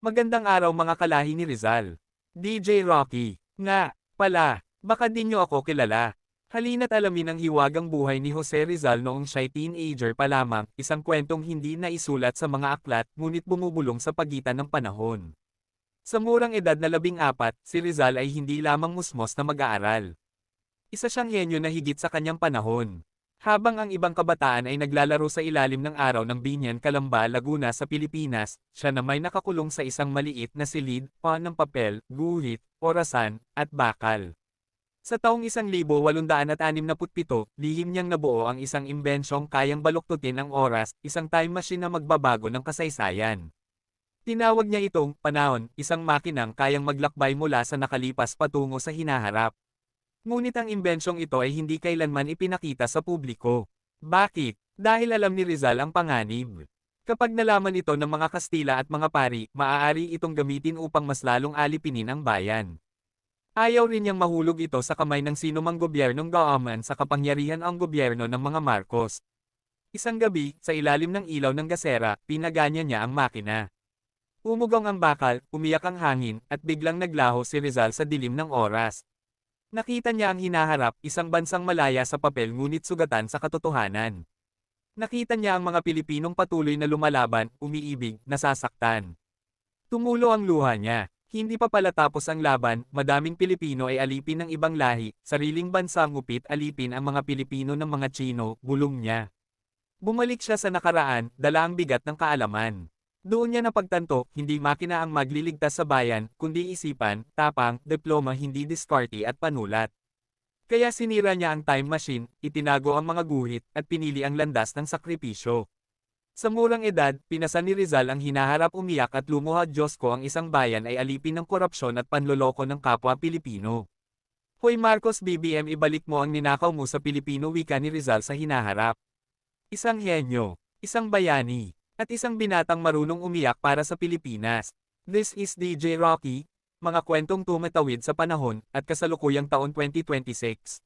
Magandang araw mga kalahi ni Rizal. DJ Rocky. Nga, pala, baka di nyo ako kilala. Halina't alamin ang hiwagang buhay ni Jose Rizal noong siya'y teenager pa lamang, isang kwentong hindi naisulat sa mga aklat ngunit bumubulong sa pagitan ng panahon. Sa murang edad na 14, si Rizal ay hindi lamang musmos na mag-aaral. Isa siyang henyo na higit sa kanyang panahon. Habang ang ibang kabataan ay naglalaro sa ilalim ng araw ng Binyan Calamba, Laguna sa Pilipinas, siya na may nakakulong sa isang maliit na silid, pan ng papel, guhit, orasan, at bakal. Sa taong 1867, lihim niyang nabuo ang isang imbensyong kayang baluktutin ang oras, isang time machine na magbabago ng kasaysayan. Tinawag niya itong panahon, isang makinang kayang maglakbay mula sa nakalipas patungo sa hinaharap. Ngunit ang imbensyong ito ay hindi kailanman ipinakita sa publiko. Bakit? Dahil alam ni Rizal ang panganib. Kapag nalaman ito ng mga Kastila at mga pari, maaari itong gamitin upang mas lalong alipinin ang bayan. Ayaw rin niyang mahulog ito sa kamay ng sinumang gobyernong gaaman sa kapangyarihan ang gobyerno ng mga Marcos. Isang gabi, sa ilalim ng ilaw ng gasera, pinaganya niya ang makina. Umugong ang bakal, umiyak ang hangin, at biglang naglaho si Rizal sa dilim ng oras. Nakita niya ang hinaharap, isang bansang malaya sa papel ngunit sugatan sa katotohanan. Nakita niya ang mga Pilipinong patuloy na lumalaban, umiibig, nasasaktan. Tumulo ang luha niya. Hindi pa pala tapos ang laban, madaming Pilipino ay alipin ng ibang lahi, sariling bansa ngupit alipin ang mga Pilipino ng mga Tsino, bulong niya. Bumalik siya sa nakaraan, dala ang bigat ng kaalaman. Doon niya napagtanto, hindi makina ang magliligtas sa bayan, kundi isipan, tapang, diploma hindi diskarte at panulat. Kaya sinira niya ang time machine, itinago ang mga guhit, at pinili ang landas ng sakripisyo. Sa murang edad, pinasan ni Rizal ang hinaharap umiyak at lumuha, Diyos ko, ang isang bayan ay alipin ng korupsyon at panloloko ng kapwa Pilipino. Hoy Marcos BBM, ibalik mo ang ninakaw mo sa Pilipino, wika ni Rizal sa hinaharap. Isang henyo, isang bayani, at isang binatang marunong umiyak para sa Pilipinas. This is DJ Rocky, mga kwentong tumatawid sa panahon, at kasalukuyang taon 2026.